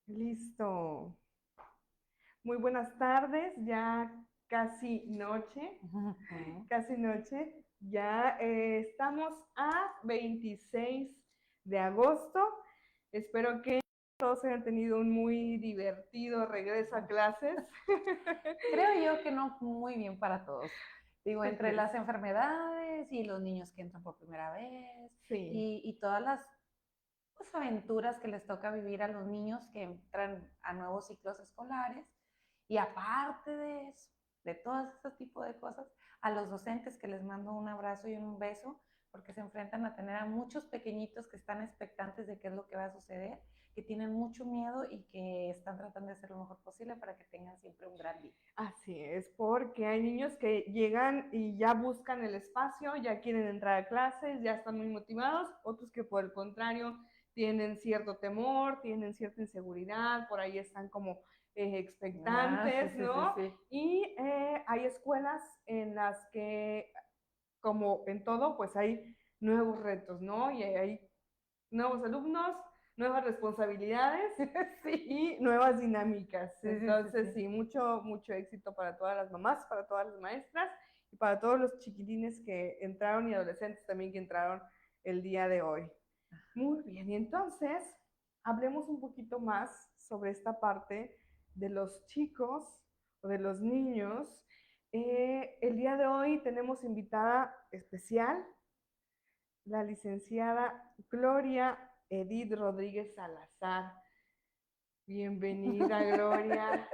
Listo. Muy buenas tardes, ya casi noche, Ujú. casi noche. Ya estamos a 26 de agosto. Espero que todos hayan tenido un muy divertido regreso a clases. Creo yo que no muy bien para todos. Digo, ¿Qué entre crees? las enfermedades y los niños que entran por primera vez Sí, y todas las pues, aventuras que les toca vivir a los niños que entran a nuevos ciclos escolares. Y aparte de eso, de todo ese tipo de cosas, a los docentes que les mando un abrazo y un beso, porque se enfrentan a tener a muchos pequeñitos que están expectantes de qué es lo que va a suceder, que tienen mucho miedo y que están tratando de hacer lo mejor posible para que tengan siempre un gran día. así es, porque hay niños que llegan y ya buscan el espacio, ya quieren entrar a clases, ya están muy motivados, otros que por el contrario tienen cierto temor, tienen cierta inseguridad, por ahí están como Ah, sí, expectantes, sí, sí, ¿no? sí. Y hay escuelas en las que, como en todo, pues hay nuevos retos, ¿no? Y hay nuevos alumnos, nuevas responsabilidades Sí, y nuevas dinámicas. sí, sí, sí, Entonces, sí. sí, mucho éxito para todas las mamás, para todas las maestras y para todos los chiquitines que entraron y adolescentes también que entraron el día de hoy. Muy bien, y entonces hablemos un poquito más sobre esta parte de los chicos o de los niños. El día de hoy tenemos invitada especial la licenciada Gloria Edith Rodríguez Salazar. Bienvenida, Gloria.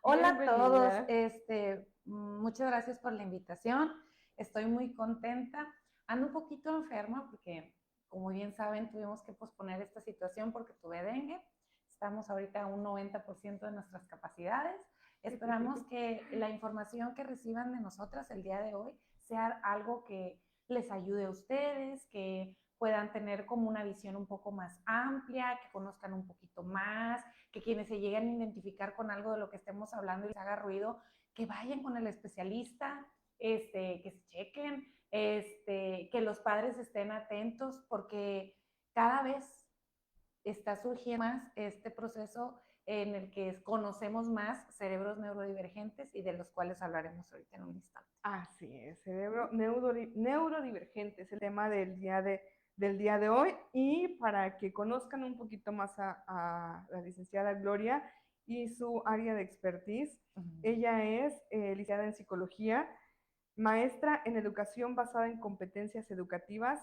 Hola a todos, Bienvenida. muchas gracias por la invitación. Estoy muy contenta. Ando un poquito enferma porque, como bien saben, tuvimos que posponer esta situación porque tuve dengue. Estamos ahorita a un 90% de nuestras capacidades. Esperamos que la información que reciban de nosotras el día de hoy sea algo que les ayude a ustedes, que puedan tener como una visión un poco más amplia, que conozcan un poquito más, que quienes se lleguen a identificar con algo de lo que estemos hablando y les haga ruido, que vayan con el especialista, que se chequen, que los padres estén atentos, porque cada vez está surgiendo más este proceso en el que conocemos más cerebros neurodivergentes y de los cuales hablaremos ahorita en un instante. Así es, cerebro neurodivergente es el tema del día de hoy. Y para que conozcan un poquito más a la licenciada Gloria y su área de expertise, Uh -huh. ella es licenciada en psicología, maestra en educación basada en competencias educativas.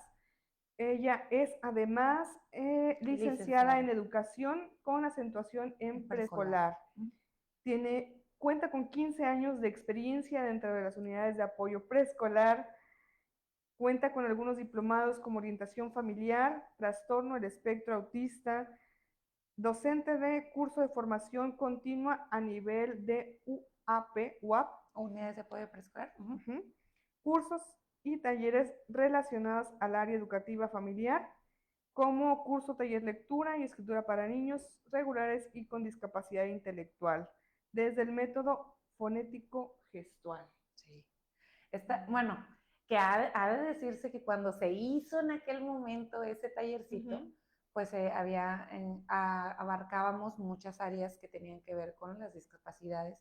Ella es además licenciada en Licenciada educación con acentuación en en preescolar. preescolar. Cuenta con 15 años de experiencia dentro de las unidades de apoyo preescolar. Cuenta con algunos diplomados como orientación familiar, trastorno del espectro autista, docente de curso de formación continua a nivel de UAP, Unidades de apoyo preescolar. Uh -huh. cursos y talleres relacionados al área educativa familiar, como curso, taller, lectura y escritura para niños regulares y con discapacidad intelectual, desde el método fonético gestual. Sí. Bueno, que ha de decirse que cuando se hizo en aquel momento ese tallercito, pues abarcábamos muchas áreas que tenían que ver con las discapacidades,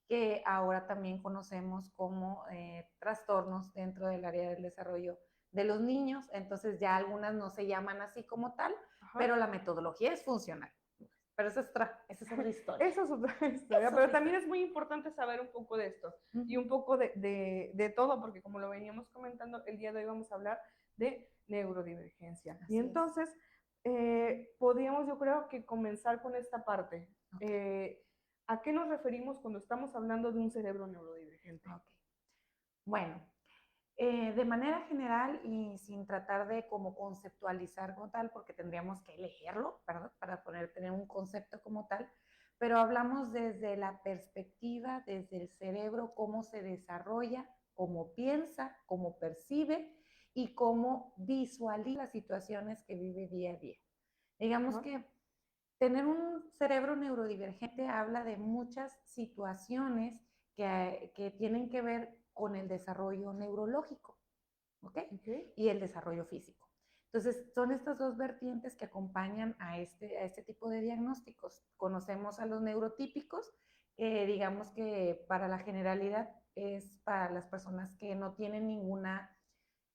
que ahora también conocemos como trastornos dentro del área del desarrollo de los niños. Entonces ya algunas no se llaman así como tal, Ajá. pero la metodología es funcional. Pero esa es otra historia. Eso es otra historia, Es pero otra también historia. es muy importante saber un poco de esto y un poco de todo, porque como lo veníamos comentando, el día de hoy vamos a hablar de neurodivergencia. Y Así es. entonces, podríamos yo creo que comenzar con esta parte. Okay. ¿A qué nos referimos cuando estamos hablando de un cerebro neurodivergente? Okay. Bueno, de manera general y sin tratar de como conceptualizar como tal, porque tendríamos que leerlo, ¿verdad? Para tener un concepto como tal, pero hablamos desde la perspectiva, desde el cerebro, cómo se desarrolla, cómo piensa, cómo percibe y cómo visualiza las situaciones que vive día a día. Digamos Ajá. que tener un cerebro neurodivergente habla de muchas situaciones que tienen que ver con el desarrollo neurológico, ¿ok? Okay. Y el desarrollo físico. Entonces, son estas dos vertientes que acompañan a este tipo de diagnósticos. Conocemos a los neurotípicos, digamos que para la generalidad es para las personas que no tienen ninguna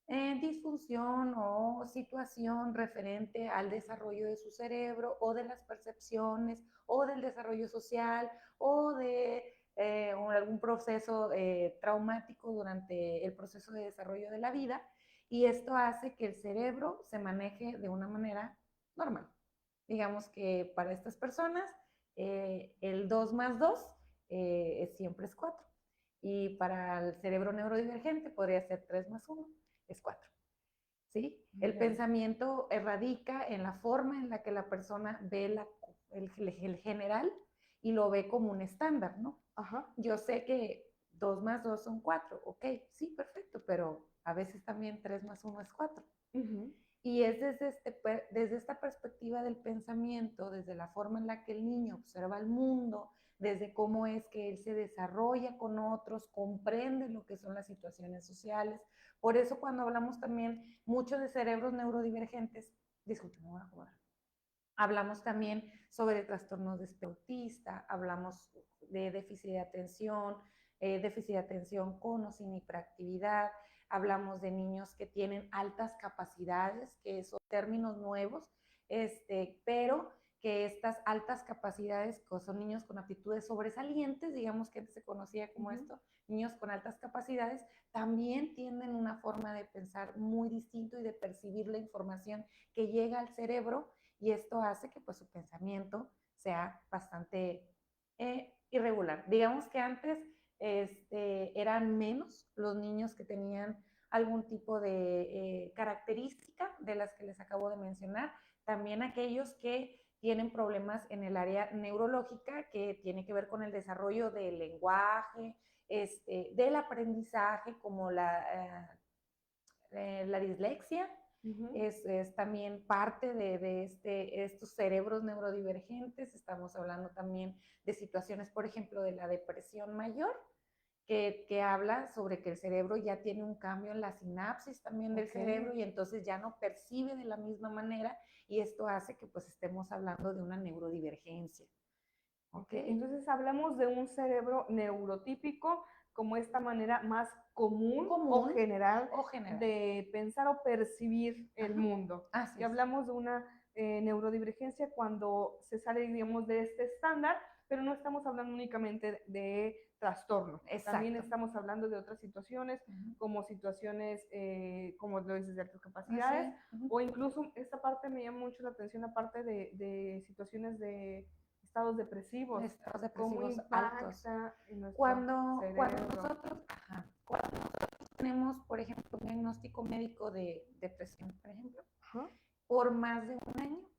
disfunción o situación referente al desarrollo de su cerebro o de las percepciones o del desarrollo social o de algún proceso traumático durante el proceso de desarrollo de la vida, y esto hace que el cerebro se maneje de una manera normal. Digamos que para estas personas el 2 más 2 siempre es 4, y para el cerebro neurodivergente podría ser 3 más 1 es 4. ¿Sí? El pensamiento radica en la forma en la que la persona ve el general y lo ve como un estándar, ¿no? Ajá. Yo sé que 2 más 2 son 4, ok, sí, perfecto, pero a veces también 3 más 1 es 4. Y es desde esta perspectiva del pensamiento, desde la forma en la que el niño observa el mundo, desde cómo es que él se desarrolla con otros, comprende lo que son las situaciones sociales. Por eso cuando hablamos también mucho de cerebros neurodivergentes, disculpen, me voy a acomodar. Hablamos también sobre trastornos de espectro autista, hablamos de déficit de atención con o sin hiperactividad, hablamos de niños que tienen altas capacidades, que son términos nuevos, pero que estas altas capacidades, que son niños con aptitudes sobresalientes, digamos que antes se conocía como esto, niños con altas capacidades, también tienen una forma de pensar muy distinto y de percibir la información que llega al cerebro, y esto hace que pues su pensamiento sea bastante irregular. Digamos que antes eran menos los niños que tenían algún tipo de característica de las que les acabo de mencionar, también aquellos que tienen problemas en el área neurológica que tiene que ver con el desarrollo del lenguaje, del aprendizaje, como la dislexia. Es también parte de estos cerebros neurodivergentes. Estamos hablando también de situaciones, por ejemplo, de la depresión mayor, que habla sobre que el cerebro ya tiene un cambio en la sinapsis también del cerebro, y entonces ya no percibe de la misma manera, y esto hace que pues estemos hablando de una neurodivergencia. Entonces hablamos de un cerebro neurotípico como esta manera más común o general de pensar o percibir el mundo. Y hablamos de una neurodivergencia cuando se sale, digamos, de este estándar, pero no estamos hablando únicamente de trastorno. También estamos hablando de otras situaciones, como situaciones, como lo dices, de altas capacidades, o incluso esta parte me llama mucho la atención, la parte de situaciones de estados depresivos, cómo impacta en nuestro cerebro. Cuando nosotros tenemos, por ejemplo, un diagnóstico médico de depresión, por ejemplo, por más de un año,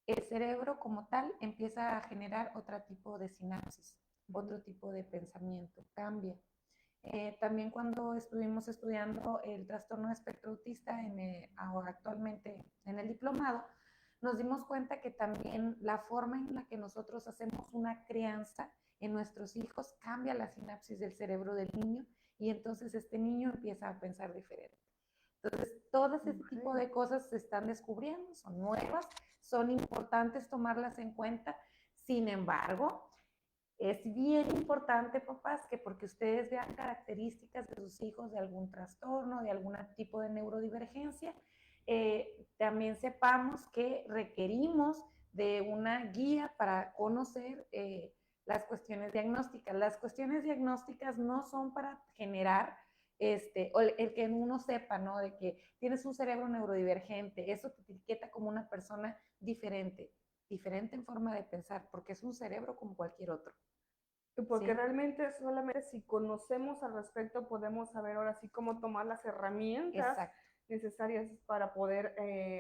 el cerebro como tal empieza a generar otro tipo de sinapsis, otro tipo de pensamiento, cambia. También cuando estuvimos estudiando el trastorno de espectro autista actualmente en el diplomado, nos dimos cuenta que también la forma en la que nosotros hacemos una crianza en nuestros hijos cambia la sinapsis del cerebro del niño, y entonces este niño empieza a pensar diferente. Entonces, todo ese tipo de cosas se están descubriendo, son nuevas, son importantes tomarlas en cuenta. Sin embargo, es bien importante, papás, que porque ustedes vean características de sus hijos de algún trastorno, de algún tipo de neurodivergencia, también sepamos que requerimos de una guía para conocer las cuestiones diagnósticas. Las cuestiones diagnósticas no son para generar o el que uno sepa, ¿no? De que tienes un cerebro neurodivergente, eso te etiqueta como una persona diferente en forma de pensar, porque es un cerebro como cualquier otro. Porque realmente solamente si conocemos al respecto podemos saber ahora sí cómo tomar las herramientas necesarias para poder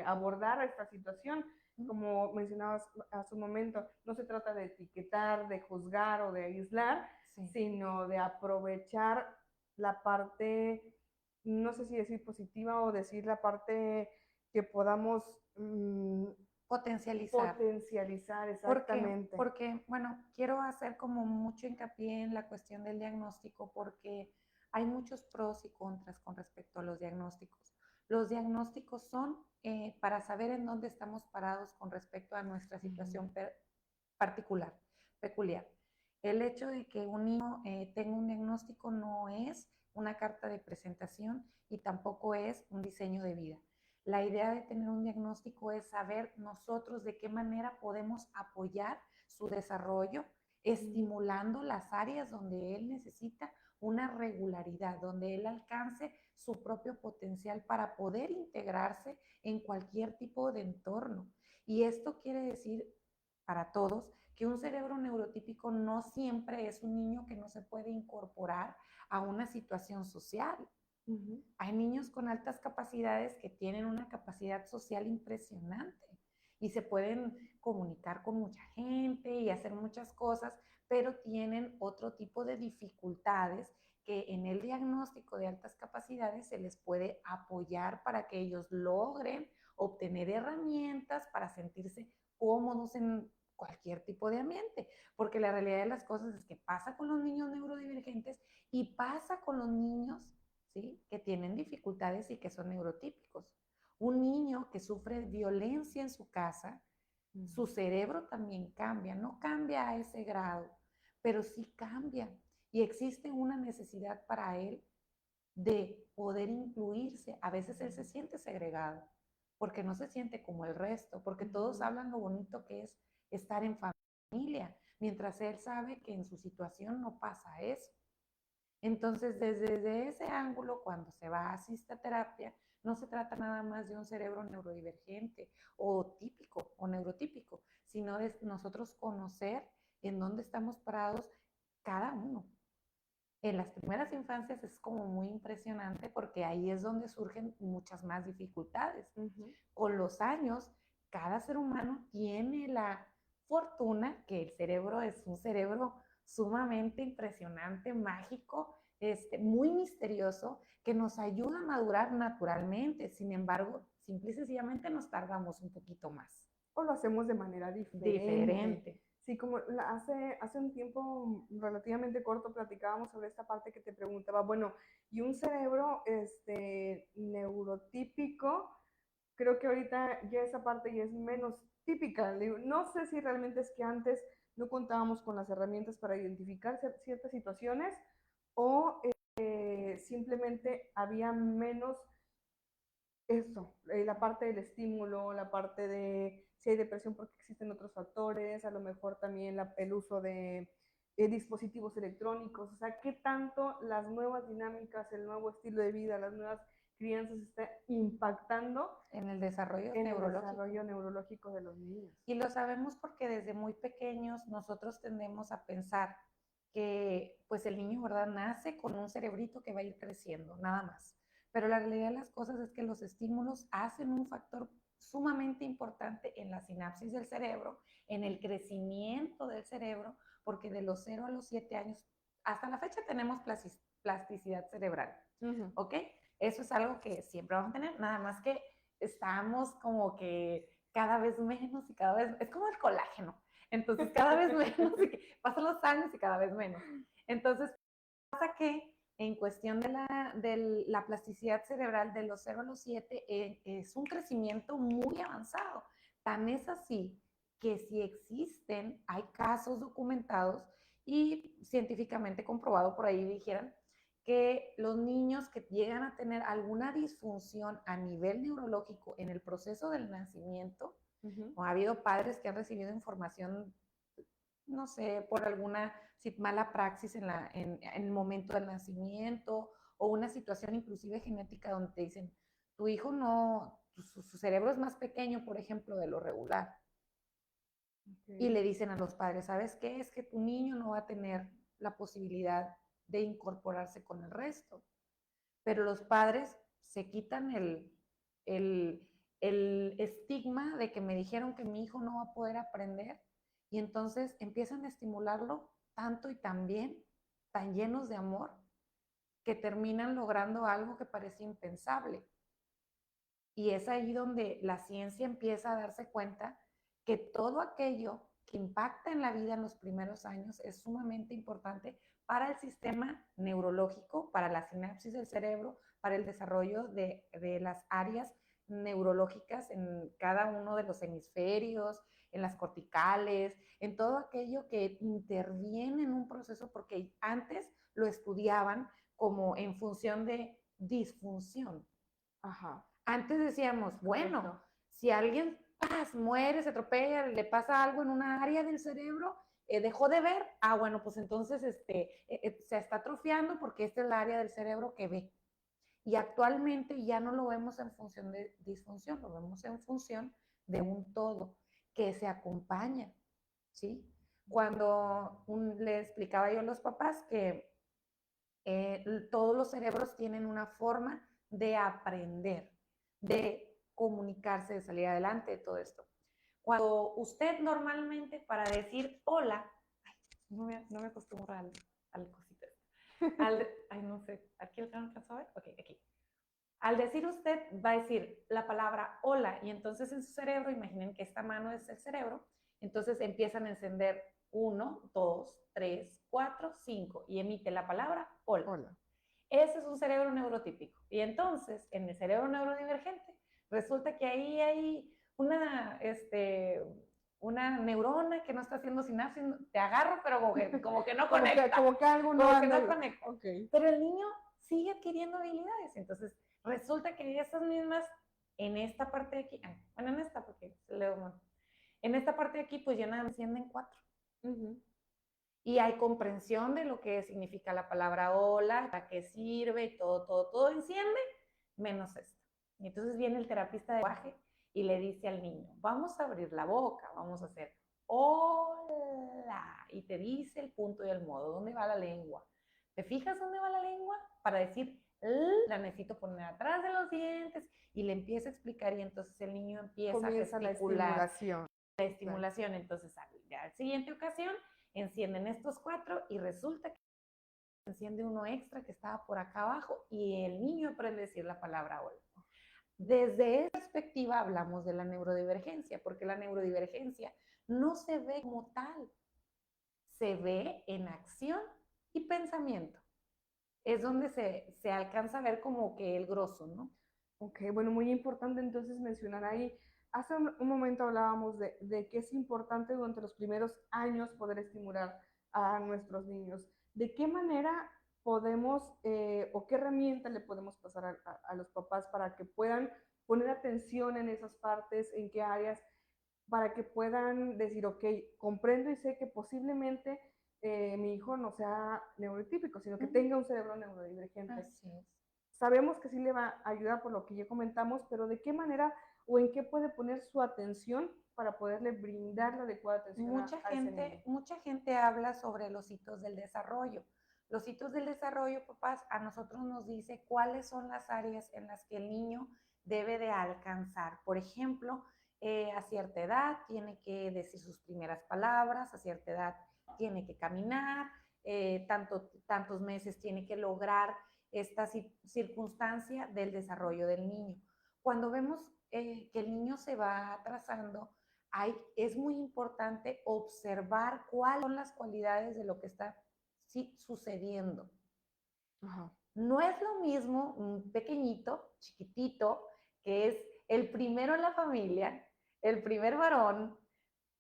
abordar esta situación. Como mencionabas hace un momento, no se trata de etiquetar, de juzgar o de aislar, sino de aprovechar la parte, no sé si decir positiva o decir la parte que podamos potencializar. Potencializar, exactamente. Porque, bueno, quiero hacer como mucho hincapié en la cuestión del diagnóstico, porque hay muchos pros y contras con respecto a los diagnósticos. Los diagnósticos son para saber en dónde estamos parados con respecto a nuestra situación particular, peculiar. El hecho de que un niño tenga un diagnóstico no es una carta de presentación y tampoco es un diseño de vida. La idea de tener un diagnóstico es saber nosotros de qué manera podemos apoyar su desarrollo, estimulando las áreas donde él necesita una regularidad, donde él alcance su propio potencial para poder integrarse en cualquier tipo de entorno. Y esto quiere decir para todos que un cerebro neurotípico no siempre es un niño que no se puede incorporar a una situación social. Hay niños con altas capacidades que tienen una capacidad social impresionante y se pueden comunicar con mucha gente y hacer muchas cosas, pero tienen otro tipo de dificultades que en el diagnóstico de altas capacidades se les puede apoyar para que ellos logren obtener herramientas para sentirse cómodos en cualquier tipo de ambiente, porque la realidad de las cosas es que pasa con los niños neurodivergentes y pasa con los niños, ¿sí?, que tienen dificultades y que son neurotípicos. Un niño que sufre violencia en su casa, su cerebro también cambia, no cambia a ese grado, pero sí cambia y existe una necesidad para él de poder incluirse. A veces él se siente segregado porque no se siente como el resto, porque todos hablan lo bonito que es estar en familia, mientras él sabe que en su situación no pasa eso. Entonces, desde ese ángulo, cuando se va a cistaterapia, no se trata nada más de un cerebro neurodivergente o típico o neurotípico, sino de nosotros conocer en dónde estamos parados cada uno. En las primeras infancias es como muy impresionante porque ahí es donde surgen muchas más dificultades. Con los años, cada ser humano tiene la fortuna que el cerebro es un cerebro sumamente impresionante, mágico, muy misterioso, que nos ayuda a madurar naturalmente. Sin embargo, simple y sencillamente nos tardamos un poquito más. O lo hacemos de manera diferente. Sí, como hace un tiempo relativamente corto platicábamos sobre esta parte que te preguntaba, bueno, y un cerebro neurotípico, creo que ahorita ya esa parte ya es menos típica. No sé si realmente es que antes no contábamos con las herramientas para identificar ciertas situaciones o simplemente había menos eso, la parte del estímulo, la parte de si hay depresión porque existen otros factores, a lo mejor también el uso de dispositivos electrónicos, o sea, qué tanto las nuevas dinámicas, el nuevo estilo de vida, las nuevas crianzas está impactando en el desarrollo en el neurológico. desarrollo neurológico de los niños. Y lo sabemos porque desde muy pequeños nosotros tendemos a pensar que pues el niño, ¿verdad?, nace con un cerebrito que va a ir creciendo, nada más. Pero la realidad de las cosas es que los estímulos hacen un factor sumamente importante en la sinapsis del cerebro, en el crecimiento del cerebro, porque de los 0 a los 7 años, hasta la fecha tenemos plasticidad cerebral, ¿ok? Eso es algo que siempre vamos a tener, nada más que estamos como que cada vez menos y cada vez, es como el colágeno, entonces cada vez menos y pasan los años y cada vez menos. Entonces pasa que en cuestión de la plasticidad cerebral de los 0 a los 7 es un crecimiento muy avanzado. Tan es así que si existen, hay casos documentados y científicamente comprobado, por ahí dijeran, que los niños que llegan a tener alguna disfunción a nivel neurológico en el proceso del nacimiento, o ha habido padres que han recibido información, no sé, por alguna mala praxis en el momento del nacimiento o una situación inclusive genética donde te dicen, tu hijo no, su cerebro es más pequeño, por ejemplo, de lo regular. Y le dicen a los padres, ¿sabes qué? Es que tu niño no va a tener la posibilidad de incorporarse con el resto. Pero los padres se quitan el estigma de que me dijeron que mi hijo no va a poder aprender y entonces empiezan a estimularlo tanto y tan bien, tan llenos de amor, que terminan logrando algo que parecía impensable. Y es ahí donde la ciencia empieza a darse cuenta que todo aquello que impacta en la vida en los primeros años es sumamente importante para el sistema neurológico, para la sinapsis del cerebro, para el desarrollo de las áreas neurológicas en cada uno de los hemisferios, en las corticales, en todo aquello que interviene en un proceso, porque antes lo estudiaban como en función de disfunción. Ajá. Antes decíamos, bueno, Correcto. si alguien muere, se atropella, le pasa algo en una área del cerebro, dejó de ver, bueno, pues entonces se está atrofiando porque esta es la área del cerebro que ve. Y actualmente ya no lo vemos en función de disfunción, lo vemos en función de un todo que se acompaña, ¿sí? Cuando le explicaba yo a los papás que todos los cerebros tienen una forma de aprender, de comunicarse, de salir adelante, de todo esto. Cuando usted normalmente para decir hola, no me acostumbro al cosito. Ay, no sé, ¿aquí el canal alcanzó a ver? Ok, aquí. Al decir usted va a decir la palabra hola y entonces en su cerebro, imaginen que esta mano es el cerebro, entonces empiezan a encender 1, 2, 3, 4, 5 y emite la palabra hola. Hola. Ese es un cerebro neurotípico. Y entonces, en el cerebro neurodivergente, resulta que ahí hay una neurona que no está haciendo sinapsis, te agarro, pero como que no conecta. Como que algo no como que anda no bien. conecta. Okay. Pero el niño sigue adquiriendo habilidades. Entonces, resulta que esas mismas, en esta parte de aquí, bueno, en esta, porque leo mal. En esta parte de aquí, pues ya nada me encienden 4. Y hay comprensión de lo que significa la palabra hola, para qué sirve, y todo enciende, menos esto. Y entonces viene el terapista de lenguaje y le dice al niño, vamos a abrir la boca, vamos a hacer hola, y te dice el punto y el modo, ¿dónde va la lengua? ¿Te fijas dónde va la lengua? Para decir, la necesito poner atrás de los dientes, y le empieza a explicar, y entonces el niño empieza Comienza a gesticular. la estimulación. La estimulación, claro. Entonces, ya a la siguiente ocasión, encienden estos 4 y resulta que enciende uno extra que estaba por acá abajo y el niño aprende a decir la palabra hola. Desde esa perspectiva hablamos de la neurodivergencia, porque la neurodivergencia no se ve como tal, se ve en acción y pensamiento. Es donde se alcanza a ver como que el grosso, ¿no? Ok, bueno, muy importante entonces mencionar ahí. Hace un momento hablábamos de que es importante durante los primeros años poder estimular a nuestros niños. ¿De qué manera podemos o qué herramienta le podemos pasar a los papás para que puedan poner atención en esas partes, en qué áreas, para que puedan decir, ok, comprendo y sé que posiblemente mi hijo no sea neurotípico, sino que tenga un cerebro neurodivergente? Así es. Sabemos que sí le va a ayudar por lo que ya comentamos, pero ¿de qué manera o en qué puede poner su atención para poderle brindar la adecuada atención a ese niño? Mucha gente habla sobre los hitos del desarrollo. Los hitos del desarrollo, papás, a nosotros nos dice cuáles son las áreas en las que el niño debe de alcanzar. Por ejemplo, a cierta edad tiene que decir sus primeras palabras, a cierta edad tiene que caminar, tantos meses tiene que lograr esta circunstancia del desarrollo del niño. Cuando vemos que el niño se va atrasando, es muy importante observar cuáles son las cualidades de lo que está sucediendo. Ajá. No es lo mismo un pequeñito, chiquitito, que es el primero en la familia, el primer varón,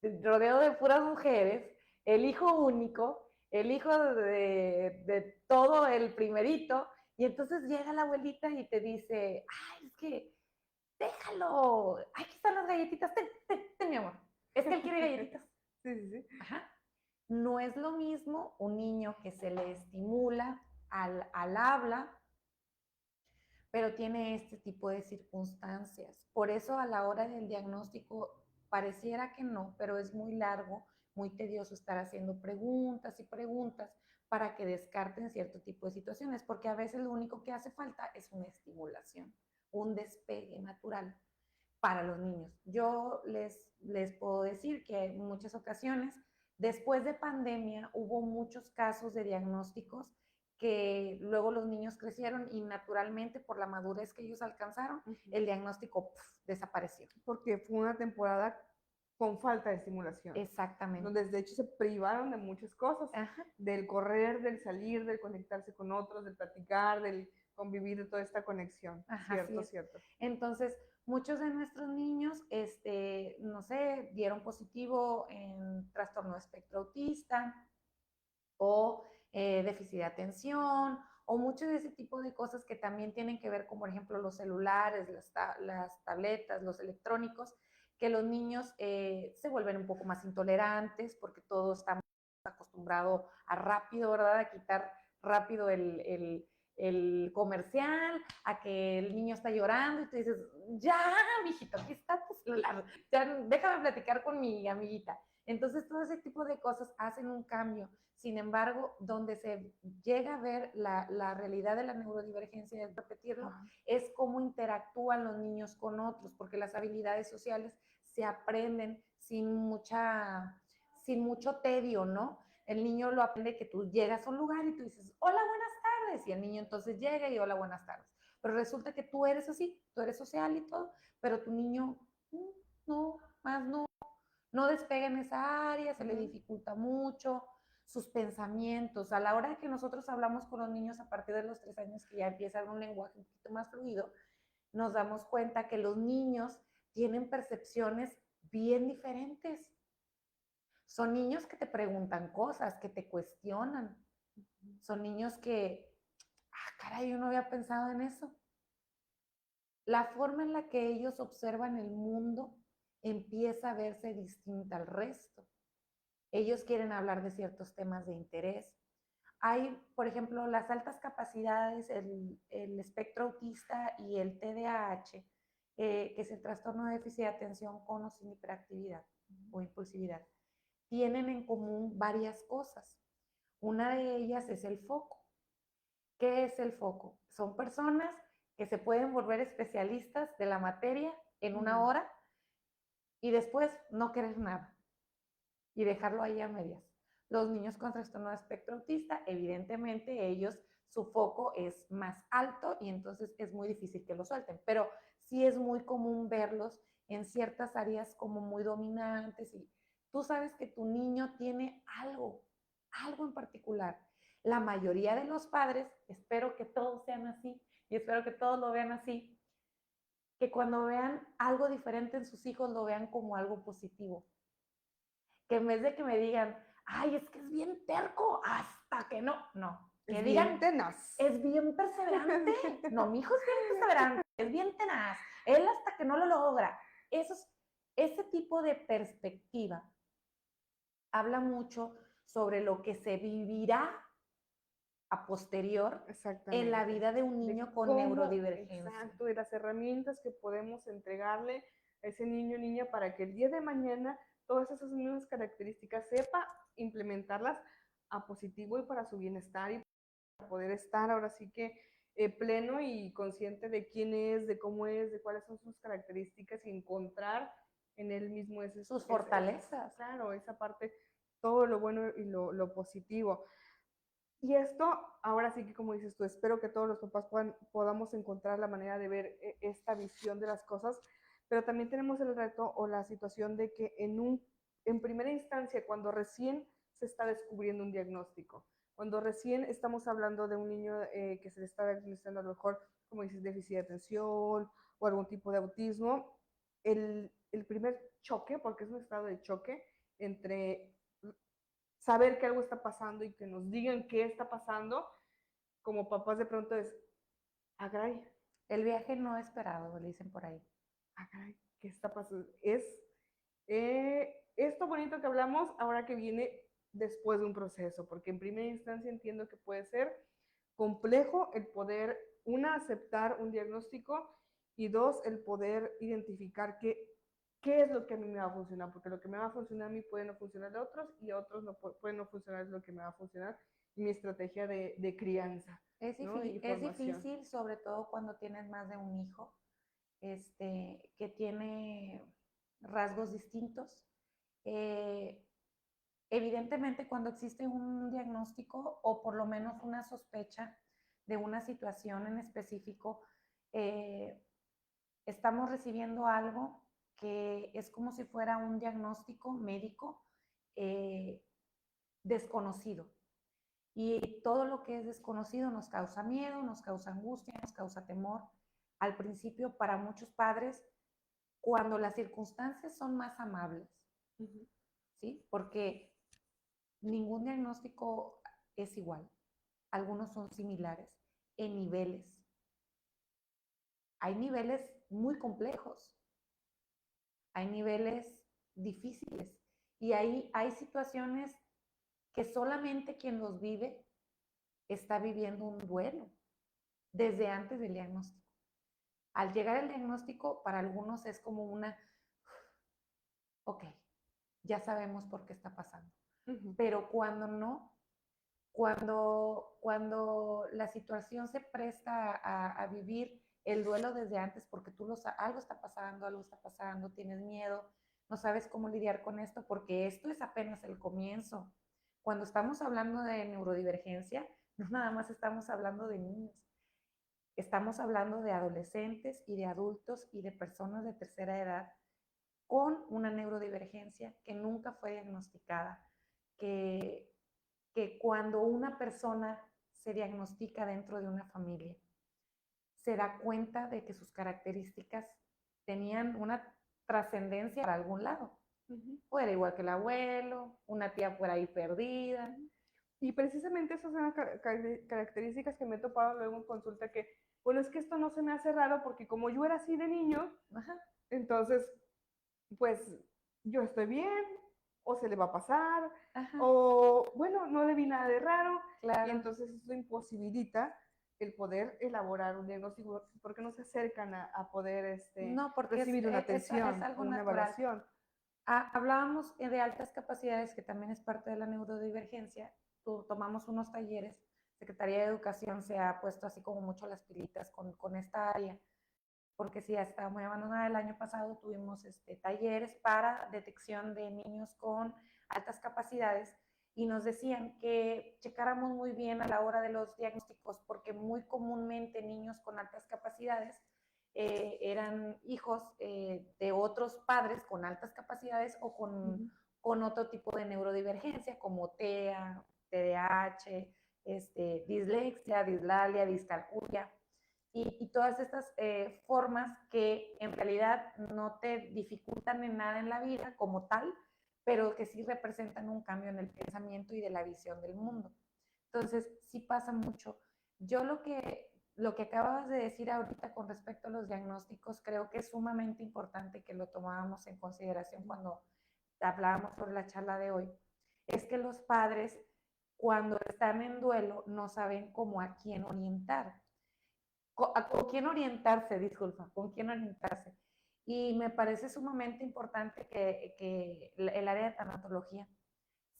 rodeado de puras mujeres, el hijo único, el hijo de todo el primerito, y entonces llega la abuelita y te dice, ay, es que déjalo, aquí están las galletitas, ten, mi amor, es que él quiere galletitas. Sí. Ajá. No es lo mismo un niño que se le estimula al habla, pero tiene este tipo de circunstancias. Por eso a la hora del diagnóstico pareciera que no, pero es muy largo, muy tedioso estar haciendo preguntas y preguntas para que descarten cierto tipo de situaciones, porque a veces lo único que hace falta es una estimulación, un despegue natural para los niños. Yo les puedo decir que en muchas ocasiones, después de pandemia, hubo muchos casos de diagnósticos que luego los niños crecieron y naturalmente por la madurez que ellos alcanzaron, el diagnóstico desapareció. Porque fue una temporada con falta de estimulación. Exactamente. Donde de hecho se privaron de muchas cosas, Ajá. del correr, del salir, del conectarse con otros, del platicar, del convivir toda esta conexión. Ajá, Cierto, así es. cierto. Entonces, muchos de nuestros niños, no sé, dieron positivo en trastorno de espectro autista o déficit de atención, o mucho de ese tipo de cosas que también tienen que ver con, por ejemplo, los celulares, las tabletas, los electrónicos, que los niños se vuelven un poco más intolerantes porque todo está acostumbrado a rápido, ¿verdad? A quitar rápido el comercial, a que el niño está llorando y tú dices, ya, mijito, aquí está tu celular, ya, déjame platicar con mi amiguita. Entonces, todo ese tipo de cosas hacen un cambio. Sin embargo, donde se llega a ver la realidad de la neurodivergencia, es repetirlo, es cómo interactúan los niños con otros, porque las habilidades sociales se aprenden sin mucho tedio, ¿no? El niño lo aprende que tú llegas a un lugar y tú dices, hola, buenas tardes, y el niño entonces llega y hola, buenas tardes. Pero resulta que tú eres así, tú eres social y todo, pero tu niño no, más no despega en esa área, se le dificulta mucho sus pensamientos. A la hora de que nosotros hablamos con los niños a partir de los 3 años, que ya empiezan un lenguaje un poquito más fluido, nos damos cuenta que los niños tienen percepciones bien diferentes. Son niños que te preguntan cosas, que te cuestionan. Son niños que, caray, yo no había pensado en eso. La forma en la que ellos observan el mundo empieza a verse distinta al resto. Ellos quieren hablar de ciertos temas de interés. Hay, por ejemplo, las altas capacidades, el espectro autista y el TDAH, que es el trastorno de déficit de atención con o sin hiperactividad o impulsividad, tienen en común varias cosas. Una de ellas es el foco. ¿Qué es el foco? Son personas que se pueden volver especialistas de la materia en una hora y después no querer nada y dejarlo ahí a medias. Los niños con trastorno de espectro autista, evidentemente ellos, su foco es más alto y entonces es muy difícil que lo suelten, pero sí es muy común verlos en ciertas áreas como muy dominantes y tú sabes que tu niño tiene algo en particular. La mayoría de los padres, espero que todos sean así y espero que todos lo vean así, que cuando vean algo diferente en sus hijos lo vean como algo positivo. Que en vez de que me digan, ay, es que es bien terco, hasta que no, que Es digan, bien tenaz. es bien perseverante. No, mi hijo es bien perseverante, es bien tenaz, él hasta que no lo logra. Ese tipo de perspectiva habla mucho sobre lo que se vivirá a posterior en la vida de un niño con neurodivergencia. Exacto, de las herramientas que podemos entregarle a ese niño o niña para que el día de mañana todas esas mismas características sepa implementarlas a positivo y para su bienestar y para poder estar ahora sí que pleno y consciente de quién es, de cómo es, de cuáles son sus características y encontrar en él mismo sus fortalezas. Claro, esa parte, todo lo bueno y lo positivo. Y esto, ahora sí que como dices tú, espero que todos los papás podamos encontrar la manera de ver esta visión de las cosas, pero también tenemos el reto o la situación de que en primera instancia, cuando recién se está descubriendo un diagnóstico, cuando recién estamos hablando de un niño que se le está diagnosticando a lo mejor, como dices, déficit de atención o algún tipo de autismo, el primer choque, porque es un estado de choque entre saber que algo está pasando y que nos digan qué está pasando, como papás de pronto es, ah, caray. El viaje no esperado, le dicen por ahí. Ah, caray, ¿qué está pasando? Es esto bonito que hablamos ahora que viene después de un proceso, porque en primera instancia entiendo que puede ser complejo el poder, una, aceptar un diagnóstico y dos, el poder identificar qué es lo que a mí me va a funcionar, porque lo que me va a funcionar a mí puede no funcionar a otros y a otros no puede no funcionar lo que me va a funcionar y mi estrategia de crianza. Es difícil, sobre todo cuando tienes más de un hijo, que tiene rasgos distintos. Evidentemente, cuando existe un diagnóstico o por lo menos una sospecha de una situación en específico, estamos recibiendo algo que es como si fuera un diagnóstico médico desconocido. Y todo lo que es desconocido nos causa miedo, nos causa angustia, nos causa temor. Al principio, para muchos padres, cuando las circunstancias son más amables, ¿sí? Porque ningún diagnóstico es igual. Algunos son similares en niveles. Hay niveles muy complejos, hay niveles difíciles y ahí hay situaciones que solamente quien los vive está viviendo un duelo desde antes del diagnóstico. Al llegar el diagnóstico, para algunos es como una, ok, ya sabemos por qué está pasando. Pero cuando no, cuando la situación se presta a vivir el duelo desde antes, porque algo está pasando, tienes miedo, no sabes cómo lidiar con esto, porque esto es apenas el comienzo. Cuando estamos hablando de neurodivergencia, no nada más estamos hablando de niños, estamos hablando de adolescentes y de adultos y de personas de tercera edad con una neurodivergencia que nunca fue diagnosticada, que cuando una persona se diagnostica dentro de una familia, se da cuenta de que sus características tenían una trascendencia para algún lado. O era igual que el abuelo, una tía por ahí perdida. Y precisamente esas son las características que me he topado luego en consulta que, bueno, es que esto no se me hace raro porque como yo era así de niño, entonces, pues yo estoy bien, o se le va a pasar, o bueno, no le vi nada de raro, y entonces eso imposibilita el poder elaborar un diagnóstico, porque no se acercan a poder recibir una atención, una evaluación. Hablábamos de altas capacidades, que también es parte de la neurodivergencia. Tomamos unos talleres, Secretaría de Educación se ha puesto así como mucho las pilitas con esta área, porque sí, estaba muy abandonada. El año pasado tuvimos talleres para detección de niños con altas capacidades y nos decían que checáramos muy bien a la hora de los diagnósticos, porque muy comúnmente niños con altas capacidades eran hijos de otros padres con altas capacidades o con otro tipo de neurodivergencia, como TEA, TDAH, dislexia, dislalia, discalculia. Y todas estas formas que en realidad no te dificultan en nada en la vida como tal, pero que sí representan un cambio en el pensamiento y de la visión del mundo. Entonces, sí pasa mucho. Yo lo que acababas de decir ahorita con respecto a los diagnósticos, creo que es sumamente importante que lo tomáramos en consideración cuando hablábamos sobre la charla de hoy, es que los padres, cuando están en duelo, no saben cómo a quién orientar. ¿Con quién orientarse? Disculpa, ¿con quién orientarse? Y me parece sumamente importante que el área de tanatología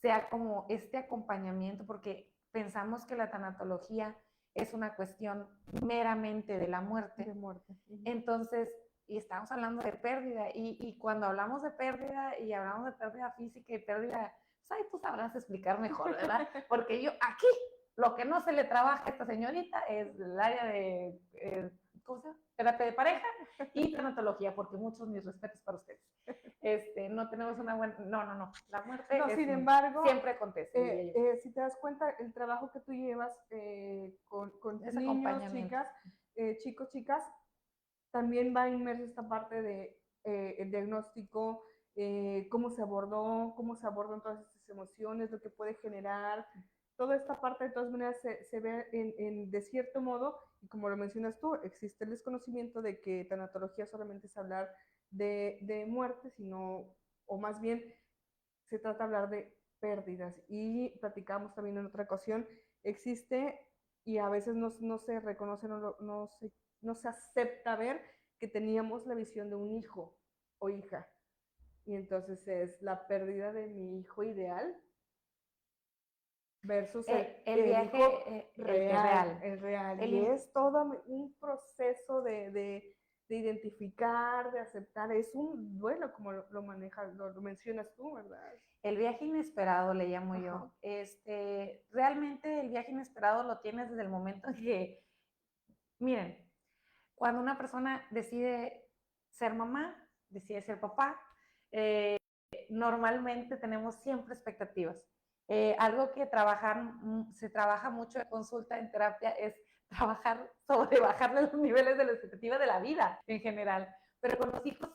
sea como este acompañamiento, porque pensamos que la tanatología es una cuestión meramente de la muerte. De muerte. Entonces, y estamos hablando de pérdida, y cuando hablamos de pérdida y hablamos de pérdida física y pérdida, pues ahí tú sabrás explicar mejor, ¿verdad? Porque yo aquí lo que no se le trabaja a esta señorita es el área de, ¿cómo se llama? Terapia de pareja y tanatología, porque muchos mis respetos para ustedes. No tenemos una buena, no, la muerte no, es, sin embargo, siempre acontece. Si te das cuenta, el trabajo que tú llevas con Es niños, chicas, chicos, chicas, también va inmerso esta parte de el diagnóstico, cómo se abordan todas estas emociones, lo que puede generar. Toda esta parte de todas maneras se ve de cierto modo, y como lo mencionas tú, existe el desconocimiento de que tanatología solamente es hablar de muerte, sino, o más bien se trata de hablar de pérdidas. Y platicamos también en otra ocasión, existe y a veces no se reconoce, no se acepta ver que teníamos la visión de un hijo o hija. Y entonces es la pérdida de mi hijo ideal versus el viaje hijo real. El real. Y es todo un proceso de identificar, de aceptar. Es un duelo, como lo manejas, lo mencionas tú, ¿verdad? El viaje inesperado le llamo yo. Realmente el viaje inesperado lo tienes desde el momento en que, miren, cuando una persona decide ser mamá, decide ser papá, normalmente tenemos siempre expectativas. Algo que se trabaja mucho en consulta, en terapia, es trabajar sobre bajarle los niveles de la expectativa de la vida en general. Pero con los hijos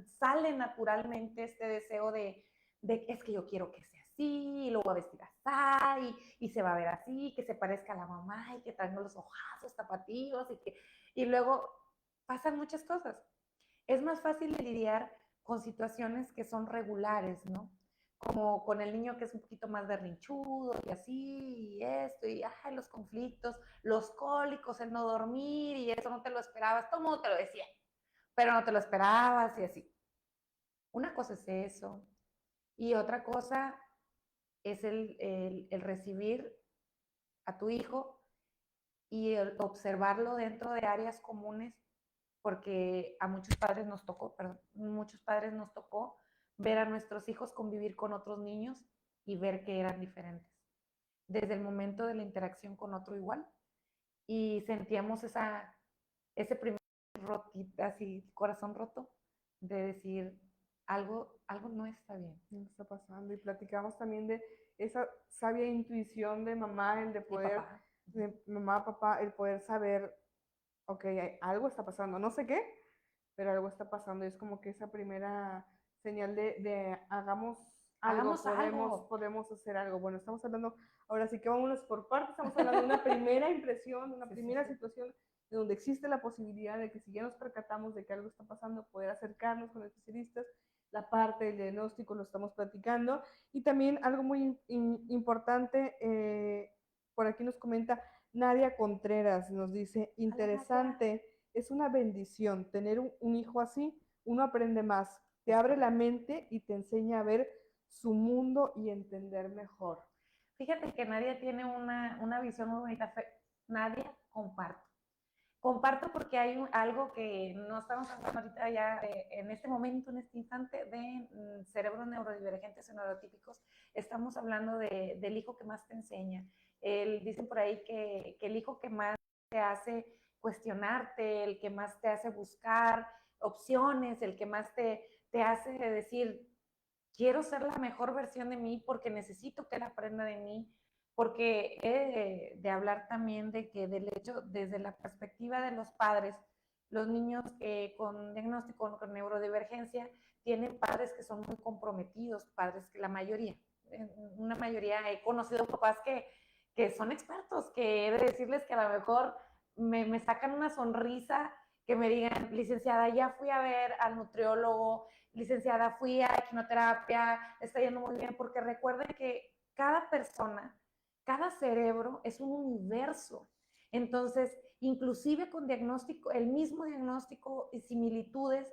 sale naturalmente este deseo de es que yo quiero que sea así, y lo voy a vestir así, y se va a ver así, que se parezca a la mamá, y que traiga los ojazos tapatíos, y luego pasan muchas cosas. Es más fácil de lidiar con situaciones que son regulares, ¿no? Como con el niño que es un poquito más berrinchudo y así, y esto, y ay, los conflictos, los cólicos, el no dormir, y eso no te lo esperabas, todo el mundo te lo decía, pero no te lo esperabas y así. Una cosa es eso, y otra cosa es el recibir a tu hijo y el observarlo dentro de áreas comunes, porque a muchos padres nos tocó, perdón, muchos padres nos tocó ver a nuestros hijos convivir con otros niños y ver que eran diferentes. Desde el momento de la interacción con otro igual, y sentíamos ese primer rotita, así, corazón roto, de decir, algo no está bien. ¿Qué está pasando? Y platicamos también de esa sabia intuición de mamá, el de poder, Papá. de mamá, papá, el poder saber, ok, algo está pasando, no sé qué, pero algo está pasando. Y es como que esa primera señal de hagamos algo, Hagamos algo. podemos hacer algo. Bueno, estamos hablando, ahora sí que vámonos por partes, estamos hablando de una primera impresión, de una primera situación de donde existe la posibilidad de que si ya nos percatamos de que algo está pasando, poder acercarnos con especialistas. La parte del diagnóstico lo estamos platicando. Y también algo muy importante, por aquí nos comenta Nadia Contreras, nos dice, interesante, es una bendición tener un hijo así, uno aprende más, te abre la mente y te enseña a ver su mundo y entender mejor. Fíjate que Nadia tiene una visión muy bonita. Nadia, comparto. Comparto porque hay algo que no estamos hablando ahorita ya en este momento, en este instante, de cerebros neurodivergentes o neurotípicos. Estamos hablando del hijo que más te enseña. Dicen por ahí que el hijo que más te hace cuestionarte, el que más te hace buscar opciones, el que más te hace decir, quiero ser la mejor versión de mí porque necesito que él aprenda de mí, porque he de hablar también de que del hecho, desde la perspectiva de los padres, los niños con diagnóstico con neurodivergencia tienen padres que son muy comprometidos, padres que la mayoría, una mayoría he conocido papás que son expertos, que he de decirles que a lo mejor me sacan una sonrisa, que me digan, licenciada, ya fui a ver al nutriólogo, licenciada, fui a quimioterapia, está yendo muy bien, porque recuerden que cada persona, cada cerebro es un universo. Entonces, inclusive con diagnóstico, el mismo diagnóstico y similitudes,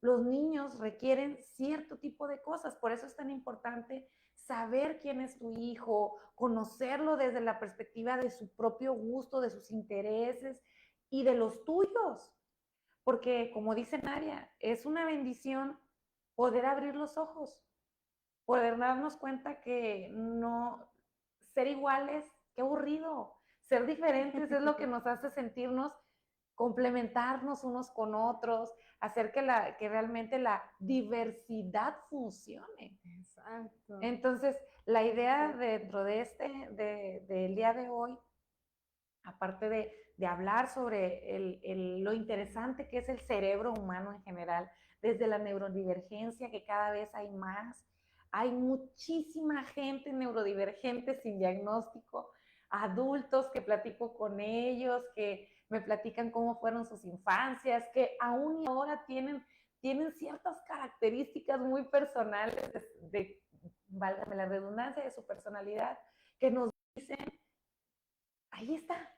los niños requieren cierto tipo de cosas. Por eso es tan importante saber quién es tu hijo, conocerlo desde la perspectiva de su propio gusto, de sus intereses y de los tuyos. Porque, como dice Nadia, es una bendición poder abrir los ojos, poder darnos cuenta que no, ser iguales, qué aburrido, ser diferentes es lo que nos hace sentirnos, complementarnos unos con otros, hacer que realmente la diversidad funcione. Exacto. Entonces, la idea dentro de del día de hoy, aparte de hablar sobre lo interesante que es el cerebro humano en general, desde la neurodivergencia, que cada vez hay muchísima gente neurodivergente sin diagnóstico, adultos que platico con ellos, que me platican cómo fueron sus infancias, que aún y ahora tienen ciertas características muy personales válgame la redundancia, de su personalidad, que nos dicen, ahí está,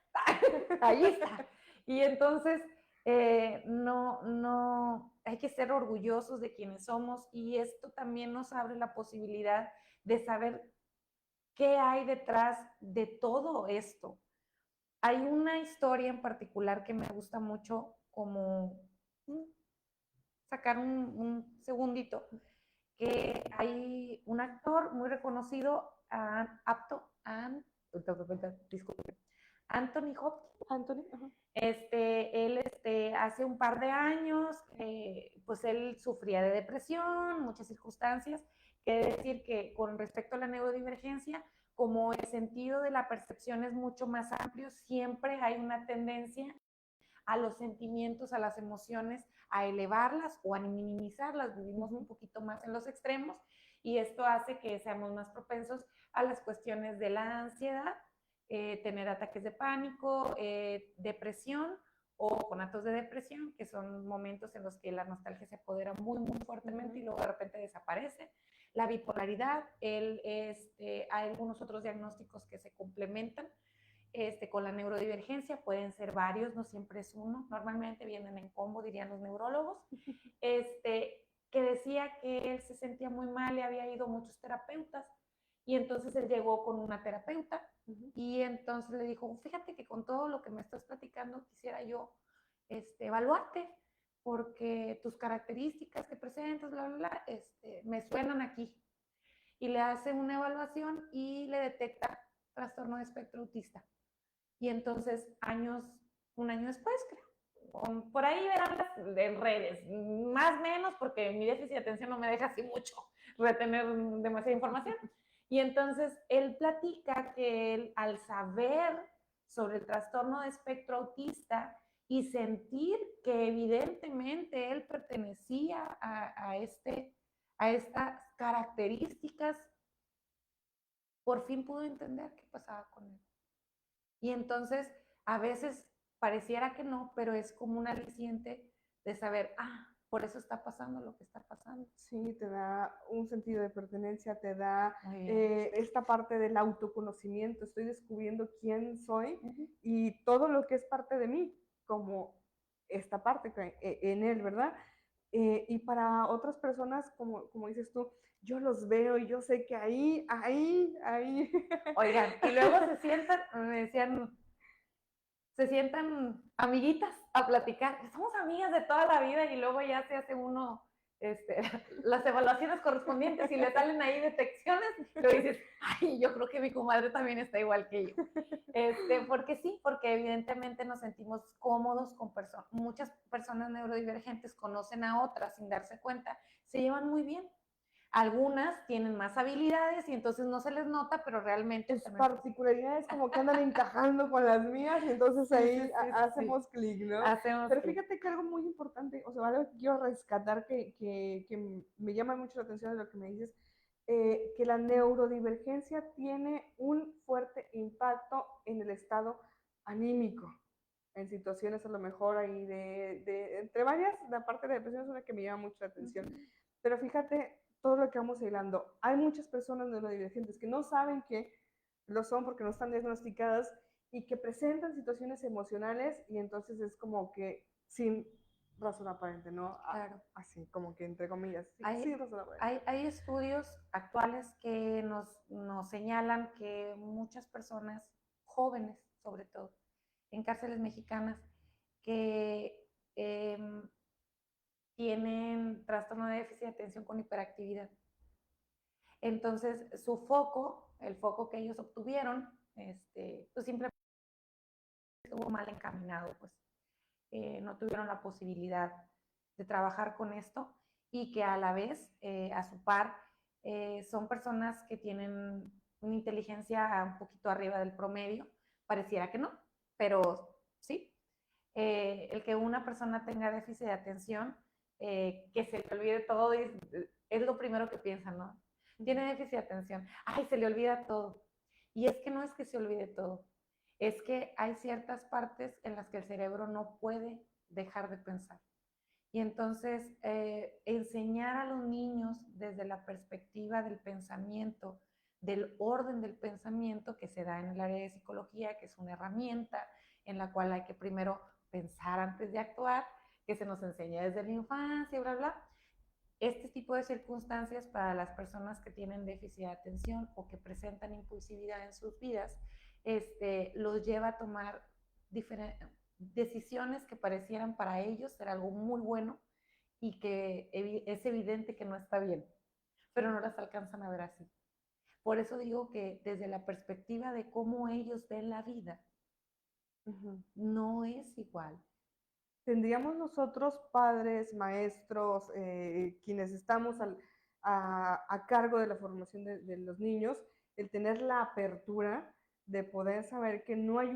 ahí está. Y entonces, no, hay que ser orgullosos de quienes somos, y esto también nos abre la posibilidad de saber qué hay detrás de todo esto. Hay una historia en particular que me gusta mucho, como sacar un segundito, que hay un actor muy reconocido, disculpe, Anthony Hopkins. Anthony, ajá. Él hace un par de años, pues él sufría de depresión, muchas circunstancias, Quiere decir que con respecto a la neurodivergencia, como el sentido de la percepción es mucho más amplio, siempre hay una tendencia a los sentimientos, a las emociones, a elevarlas o a minimizarlas. Vivimos un poquito más en los extremos y esto hace que seamos más propensos a las cuestiones de la ansiedad, tener ataques de pánico, depresión o conatos de depresión, que son momentos en los que la nostalgia se apodera muy, muy fuertemente y luego de repente desaparece. La bipolaridad, hay algunos otros diagnósticos que se complementan con la neurodivergencia, pueden ser varios, no siempre es uno, normalmente vienen en combo, dirían los neurólogos, que decía que él se sentía muy mal y había ido a muchos terapeutas, y entonces él llegó con una terapeuta, y entonces le dijo, fíjate que con todo lo que me estás platicando, quisiera yo evaluarte, porque tus características que presentas, bla, bla, bla, me suenan aquí. Y le hace una evaluación y le detecta trastorno de espectro autista. Y entonces, un año después, creo, por ahí verán en redes, más o menos, porque mi déficit de atención no me deja así mucho retener demasiada información. Y entonces, él platica que él, al saber sobre el trastorno de espectro autista y sentir que evidentemente él pertenecía a estas características, por fin pudo entender qué pasaba con él. Y entonces, a veces pareciera que no, pero es como un aliciente de saber, por eso está pasando lo que está pasando. Sí, te da un sentido de pertenencia, te da esta parte del autoconocimiento, estoy descubriendo quién soy y todo lo que es parte de mí, como esta parte en él, ¿verdad? Y para otras personas, como dices tú, yo los veo y yo sé que ahí. Oigan, y luego se sientan, me decían, se sientan amiguitas a platicar. Somos amigas de toda la vida y luego ya se hace uno las evaluaciones correspondientes y le salen ahí detecciones. Y luego dices, ay, yo creo que mi comadre también está igual que yo. Porque sí, porque evidentemente nos sentimos cómodos con personas. Muchas personas neurodivergentes conocen a otras sin darse cuenta, se llevan muy bien. Algunas tienen más habilidades y entonces no se les nota, pero realmente tus particularidades como que andan encajando con las mías y entonces ahí hacemos clic, ¿no? Pero fíjate que algo muy importante, o sea, algo que quiero rescatar que me llama mucho la atención de lo que me dices, que la neurodivergencia tiene un fuerte impacto en el estado anímico, en situaciones a lo mejor ahí entre varias, la parte de la depresión es una que me llama mucho la atención. Pero fíjate todo lo que vamos hablando. Hay muchas personas neurodivergentes que no saben que lo son porque no están diagnosticadas y que presentan situaciones emocionales y entonces es como que sin razón aparente, ¿no? Claro. Así, como que entre comillas, sin razón aparente. Hay estudios actuales que nos señalan que muchas personas, jóvenes sobre todo, en cárceles mexicanas, que tienen trastorno de déficit de atención con hiperactividad. Entonces, su foco, el foco que ellos obtuvieron, pues simplemente estuvo mal encaminado, pues no tuvieron la posibilidad de trabajar con esto y que a la vez, a su par, son personas que tienen una inteligencia un poquito arriba del promedio. Pareciera que no, pero sí. El que una persona tenga déficit de atención, que se le olvide todo, es lo primero que piensan, ¿no? Tiene déficit de atención, ay, se le olvida todo. Y es que no es que se olvide todo, es que hay ciertas partes en las que el cerebro no puede dejar de pensar. Y entonces, enseñar a los niños desde la perspectiva del pensamiento, del orden del pensamiento que se da en el área de psicología, que es una herramienta en la cual hay que primero pensar antes de actuar, que se nos enseña desde la infancia, bla, bla. Este tipo de circunstancias para las personas que tienen déficit de atención o que presentan impulsividad en sus vidas, los lleva a tomar decisiones que parecieran para ellos ser algo muy bueno y que es evidente que no está bien, pero no las alcanzan a ver así. Por eso digo que desde la perspectiva de cómo ellos ven la vida, no es igual. Tendríamos nosotros, padres, maestros, quienes estamos a cargo de la formación de los niños, el tener la apertura de poder saber que no hay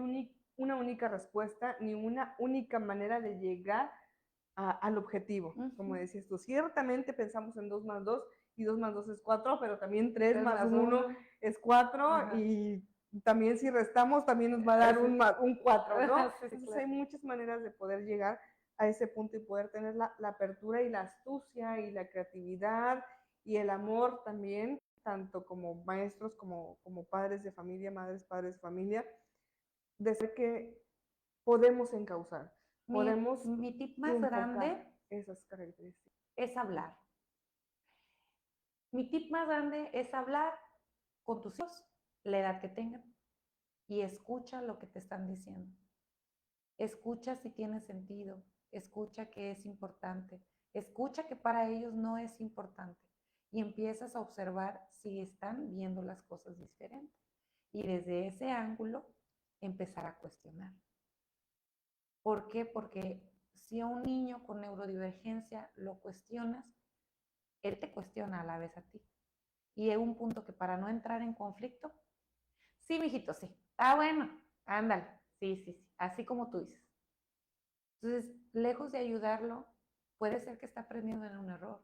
una única respuesta ni una única manera de llegar al objetivo. Como decías tú, ciertamente pensamos en 2 más 2 y 2 más 2 es 4, pero también 3 más 1 es 4 y también si restamos también nos va a dar un 4, ¿no? Sí, Entonces claro. hay muchas maneras de poder llegar a ese punto y poder tener la apertura y la astucia y la creatividad y el amor también, tanto como maestros como padres de familia, madres, padres de familia, de ser que podemos encauzar, podemos Mi tip más enfocar grande esas características. es hablar. Mi tip más grande es hablar con tus hijos, la edad que tengan, y escucha lo que te están diciendo. Escucha si tiene sentido, escucha que es importante, escucha que para ellos no es importante y empiezas a observar si están viendo las cosas diferentes. Y desde ese ángulo empezar a cuestionar. ¿Por qué? Porque si a un niño con neurodivergencia lo cuestionas, él te cuestiona a la vez a ti. Y es un punto que para no entrar en conflicto, sí, mijito, sí, está bueno, ándale, sí, sí, sí, así como tú dices. Entonces, lejos de ayudarlo, puede ser que está aprendiendo en un error,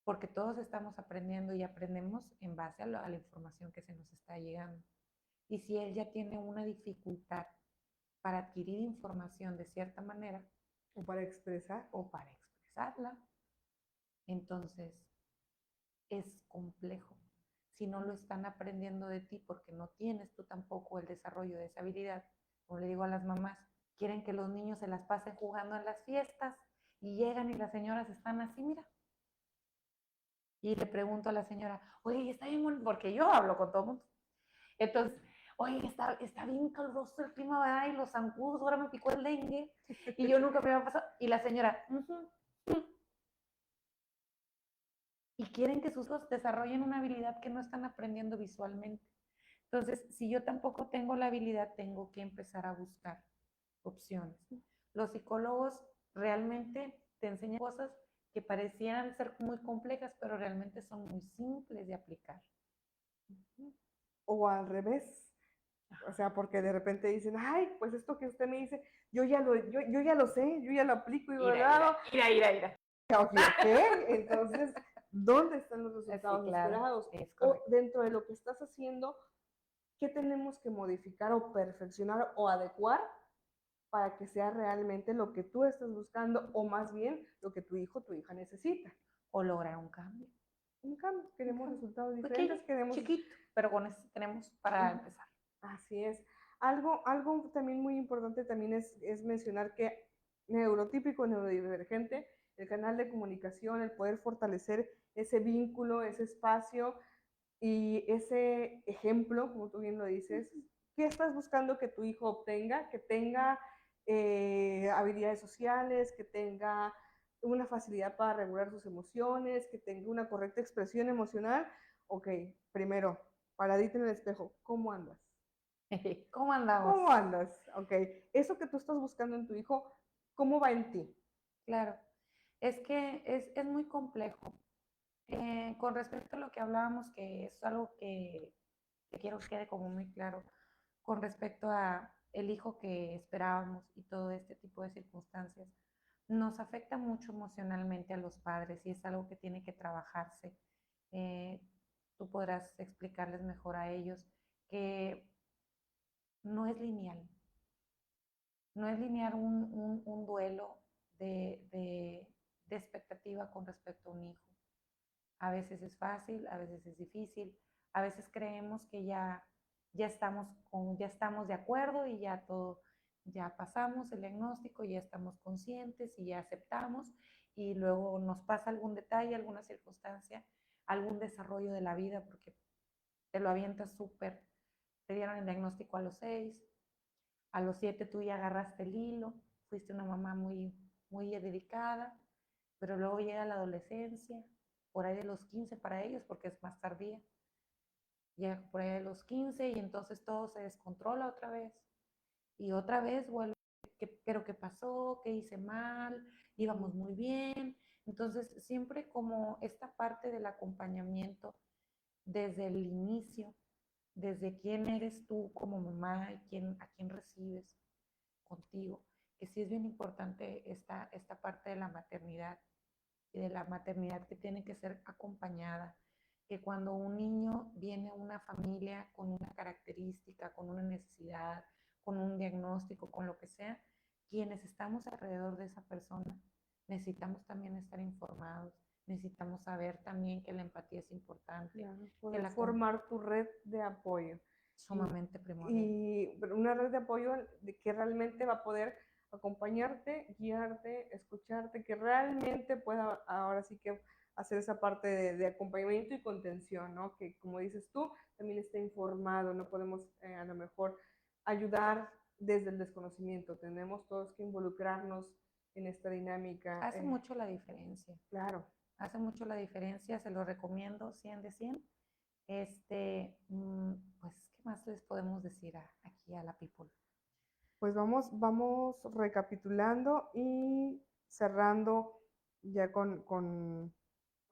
porque todos estamos aprendiendo y aprendemos en base a la información que se nos está llegando. Y si él ya tiene una dificultad para adquirir información de cierta manera, o para expresarla, entonces es complejo. Si no lo están aprendiendo de ti porque no tienes tú tampoco el desarrollo de esa habilidad, como le digo a las mamás, quieren que los niños se las pasen jugando en las fiestas y llegan y las señoras están así, mira. Y le pregunto a la señora, oye, está bien bonito, porque yo hablo con todo el mundo. Entonces, oye, está bien caluroso el clima, ¿verdad? Y los zancudos, ahora me picó el dengue, y yo nunca me había pasado. Y la señora, y quieren que sus hijos desarrollen una habilidad que no están aprendiendo visualmente. Entonces, si yo tampoco tengo la habilidad, tengo que empezar a buscar opciones. Los psicólogos realmente te enseñan cosas que parecían ser muy complejas, pero realmente son muy simples de aplicar. O al revés. O sea, porque de repente dicen, ay, pues esto que usted me dice, yo ya lo sé, yo ya lo aplico y lo hago. Mira. ¿Qué? Entonces, ¿dónde están los resultados Sí, claro, esperados? es O correcto. dentro de lo que estás haciendo, ¿qué tenemos que modificar o perfeccionar o adecuar para que sea realmente lo que tú estás buscando o más bien lo que tu hijo o tu hija necesita? O lograr un cambio. Un cambio, queremos resultados Pequeño, diferentes, queremos... chiquito, pero con eso tenemos para empezar. Así es. Algo también muy importante también es mencionar que neurotípico, neurodivergente, el canal de comunicación, el poder fortalecer ese vínculo, ese espacio y ese ejemplo, como tú bien lo dices, ¿qué estás buscando que tu hijo obtenga? Que tenga habilidades sociales, que tenga una facilidad para regular sus emociones, que tenga una correcta expresión emocional. Ok, primero, paradita en el espejo, ¿cómo andas? ¿Cómo andamos? ¿Cómo andas? Ok, eso que tú estás buscando en tu hijo, ¿cómo va en ti? Claro, es que es muy complejo. Con respecto a lo que hablábamos, que es algo que quiero que quede como muy claro, con respecto a el hijo que esperábamos y todo este tipo de circunstancias, nos afecta mucho emocionalmente a los padres y es algo que tiene que trabajarse. Eh, Tú podrás explicarles mejor a ellos que no es lineal. No es lineal un duelo de expectativa con respecto a un hijo. A veces es fácil, a veces es difícil, a veces creemos que ya estamos de acuerdo y ya todo, ya pasamos el diagnóstico, ya estamos conscientes y ya aceptamos y luego nos pasa algún detalle, alguna circunstancia, algún desarrollo de la vida porque te lo avientas súper. Te dieron el diagnóstico a los 6, a los 7 tú ya agarraste el hilo, fuiste una mamá muy dedicada, pero luego llega la adolescencia, por ahí de los 15 para ellos, porque es más tardía. Llega por ahí de los 15 y entonces todo se descontrola otra vez. Y otra vez vuelve, ¿pero qué pasó? ¿Qué hice mal? Íbamos muy bien, Entonces, siempre como esta parte del acompañamiento desde el inicio, desde quién eres tú como mamá y a quién recibes contigo, que sí es bien importante esta parte de la maternidad y de la maternidad que tiene que ser acompañada, que cuando un niño viene a una familia con una característica, con una necesidad, con un diagnóstico, con lo que sea, quienes estamos alrededor de esa persona necesitamos también estar informados, necesitamos saber también que la empatía es importante, Claro, que poder la formar tu red de apoyo. Y, sumamente primordial. y una red de apoyo que realmente va a poder acompañarte, guiarte, escucharte, que realmente pueda ahora sí que hacer esa parte de acompañamiento y contención, ¿no? Que como dices tú, también esté informado, no podemos a lo mejor ayudar desde el desconocimiento, tenemos todos que involucrarnos en esta dinámica. Hace mucho la diferencia, Claro. hace mucho la diferencia, se lo recomiendo 100 de 100. Pues, ¿qué más les podemos decir aquí a la people? Pues vamos recapitulando y cerrando ya con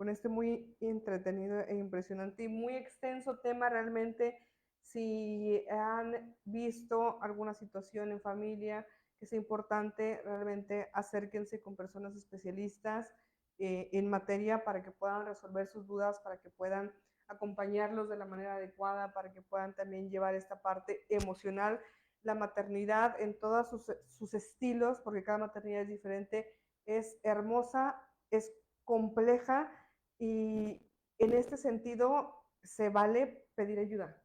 este muy entretenido e impresionante y muy extenso tema realmente. Si han visto alguna situación en familia que es importante, realmente acérquense con personas especialistas en materia para que puedan resolver sus dudas, para que puedan acompañarlos de la manera adecuada, para que puedan también llevar esta parte emocional. La maternidad en todos sus estilos, porque cada maternidad es diferente, es hermosa, es compleja y en este sentido se vale pedir ayuda,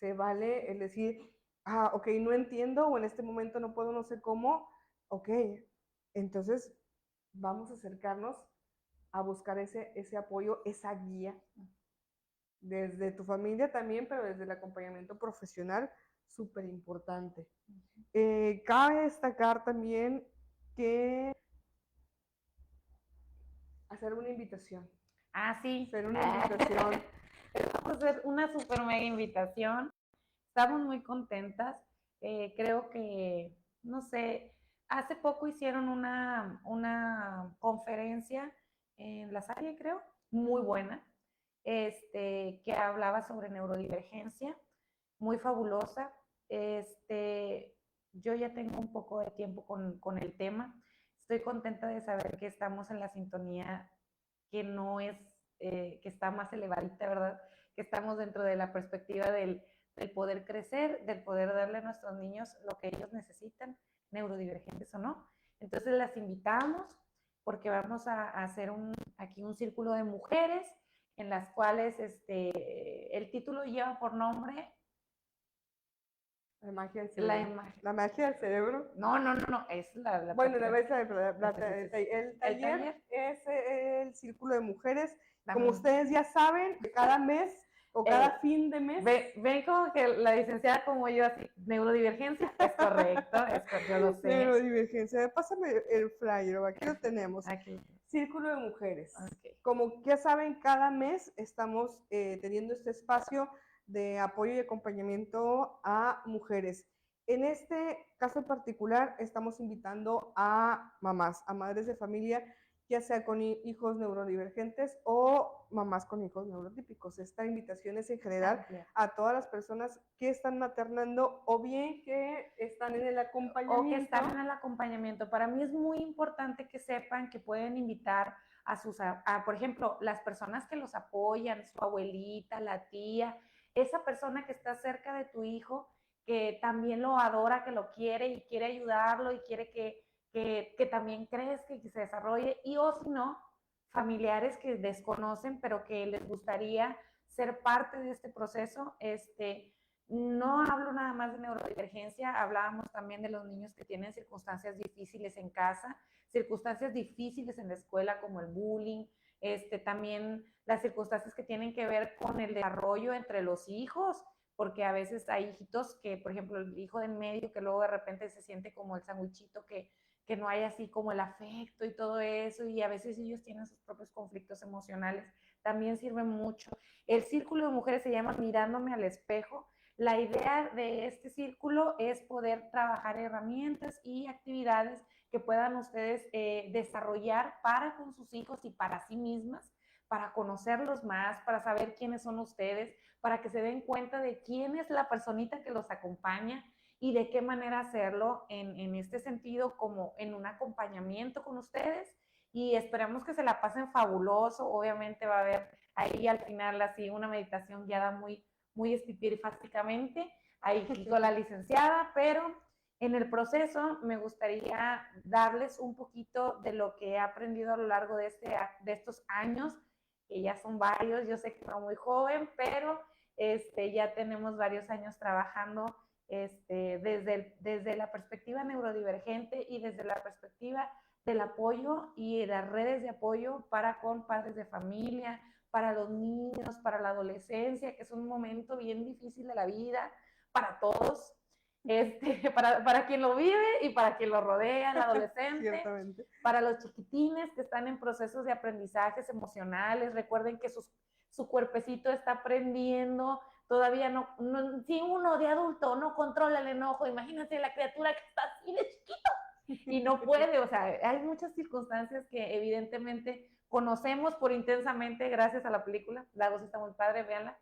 se vale el decir, ok, no entiendo o en este momento no puedo, no sé cómo, ok, entonces vamos a acercarnos a buscar ese apoyo, esa guía, desde tu familia también, pero desde el acompañamiento profesional, súper importante. Cabe destacar también que hacer una invitación. Sí. Hacer una invitación. Vamos a hacer una super mega invitación. Estamos muy contentas. Creo que, no sé, hace poco hicieron una conferencia en La Salle, creo, muy buena, que hablaba sobre neurodivergencia, muy fabulosa. Yo ya tengo un poco de tiempo con el tema. Estoy contenta de saber que estamos en la sintonía que no es, que está más elevadita, ¿verdad? Que estamos dentro de la perspectiva del poder crecer, del poder darle a nuestros niños lo que ellos necesitan, neurodivergentes o no. Entonces las invitamos porque vamos a hacer aquí un círculo de mujeres en las cuales el título lleva por nombre La magia del cerebro. La magia del cerebro. No, es la bueno, el taller es el círculo de mujeres. Como ustedes ya saben, cada mes o cada fin de mes. Ven como que la licenciada como yo, así, neurodivergencia, es correcto, yo lo sé. Neurodivergencia, pásame el flyer, aquí lo tenemos. Aquí. Círculo de mujeres. Okay. Como ya saben, cada mes estamos teniendo este espacio de apoyo y acompañamiento a mujeres. En este caso en particular, estamos invitando a mamás, a madres de familia, ya sea con hijos neurodivergentes o mamás con hijos neurotípicos. Esta invitación es en general a todas las personas que están maternando o bien que están en el acompañamiento. O que están en el acompañamiento. Para mí es muy importante que sepan que pueden invitar por ejemplo, las personas que los apoyan, su abuelita, la tía, esa persona que está cerca de tu hijo, que también lo adora, que lo quiere y quiere ayudarlo y quiere que también crezca y que se desarrolle, y o si no, familiares que desconocen, pero que les gustaría ser parte de este proceso. No hablo nada más de neurodivergencia, hablábamos también de los niños que tienen circunstancias difíciles en casa, circunstancias difíciles en la escuela como el bullying, también las circunstancias que tienen que ver con el desarrollo entre los hijos, porque a veces hay hijitos que, por ejemplo, el hijo de en medio que luego de repente se siente como el sandwichito que no hay así como el afecto y todo eso, y a veces ellos tienen sus propios conflictos emocionales, también sirve mucho. El círculo de mujeres se llama Mirándome al espejo. La idea de este círculo es poder trabajar herramientas y actividades que puedan ustedes desarrollar para con sus hijos y para sí mismas, para conocerlos más, para saber quiénes son ustedes, para que se den cuenta de quién es la personita que los acompaña y de qué manera hacerlo en este sentido, como en un acompañamiento con ustedes. Y esperamos que se la pasen fabuloso. Obviamente va a haber ahí al final así una meditación guiada muy espirifásticamente, ahí con la licenciada, pero en el proceso me gustaría darles un poquito de lo que he aprendido a lo largo de estos años, que ya son varios. Yo sé que no muy joven, pero ya tenemos varios años trabajando desde la perspectiva neurodivergente y desde la perspectiva del apoyo y las redes de apoyo para con padres de familia, para los niños, para la adolescencia, que es un momento bien difícil de la vida para todos, para quien lo vive y para quien lo rodea, el adolescente, para los chiquitines que están en procesos de aprendizajes emocionales. Recuerden que su cuerpecito está aprendiendo, todavía no, si uno de adulto no controla el enojo, imagínense la criatura que está así de chiquito y no puede. O sea, hay muchas circunstancias que evidentemente conocemos por Intensamente gracias a la película. La voz está muy padre, véanla.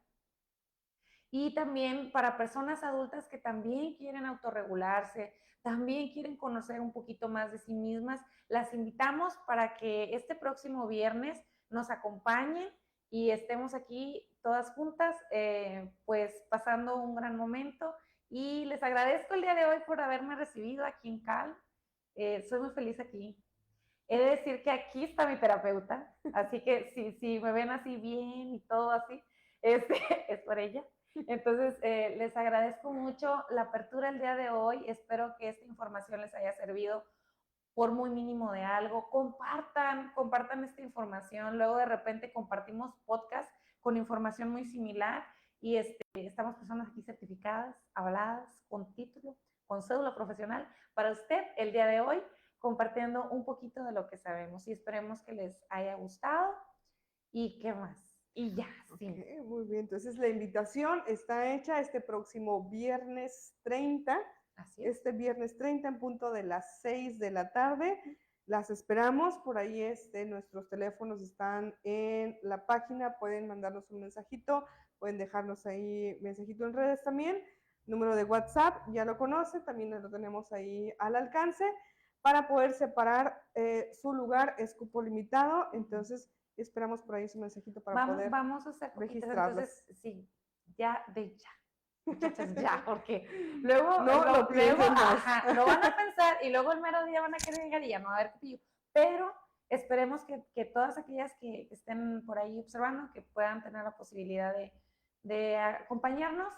Y también para personas adultas que también quieren autorregularse, también quieren conocer un poquito más de sí mismas, las invitamos para que este próximo viernes nos acompañen y estemos aquí todas juntas, pues pasando un gran momento. Y les agradezco el día de hoy por haberme recibido aquí en CAL. Soy muy feliz aquí. He de decir que aquí está mi terapeuta, así que si me ven así bien y todo así, es por ella. Entonces, les agradezco mucho la apertura el día de hoy. Espero que esta información les haya servido por muy mínimo de algo. Compartan esta información. Luego de repente compartimos podcast con información muy similar y estamos personas aquí certificadas, avaladas, con título, con cédula profesional para usted el día de hoy, compartiendo un poquito de lo que sabemos y esperemos que les haya gustado. ¿Y qué más? Y ya, sí. Okay, muy bien, entonces la invitación está hecha este próximo viernes 30. Así es. Este viernes 30 en punto de las 6 de la tarde. Las esperamos, por ahí nuestros teléfonos están en la página, pueden mandarnos un mensajito, pueden dejarnos ahí mensajito en redes también. Número de WhatsApp, ya lo conoce, también lo tenemos ahí al alcance. Para poder separar su lugar, es cupo limitado, entonces esperamos por ahí su mensajito para poder vamos a hacer registrarlos. Entonces, sí, ya, muchachos, ya, porque luego, no lo piensen más. Ajá, lo van a pensar y luego el mero día van a querer llegar y ya no va a haber pillo. Pero esperemos que todas aquellas que estén por ahí observando, que puedan tener la posibilidad de acompañarnos.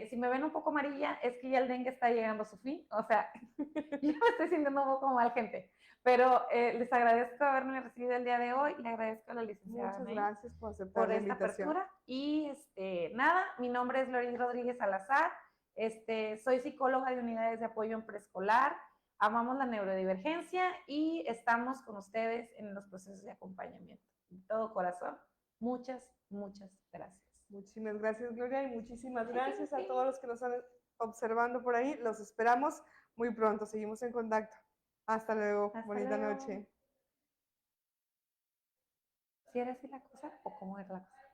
Si me ven un poco amarilla, es que ya el dengue está llegando a su fin. O sea, yo me estoy sintiendo un poco mal, gente. Pero les agradezco haberme recibido el día de hoy. Le agradezco a la licenciada Muchas gracias por aceptar por la esta invitación. apertura. Y nada, mi nombre es Loris Rodríguez Salazar. Soy psicóloga de unidades de apoyo en preescolar. Amamos la neurodivergencia y estamos con ustedes en los procesos de acompañamiento. De todo corazón, muchas gracias. Muchísimas gracias, Gloria, y muchísimas gracias a todos los que nos están observando por ahí. Los esperamos muy pronto. Seguimos en contacto. Hasta luego. Bonita noche. ¿Si era así la cosa o cómo era la cosa?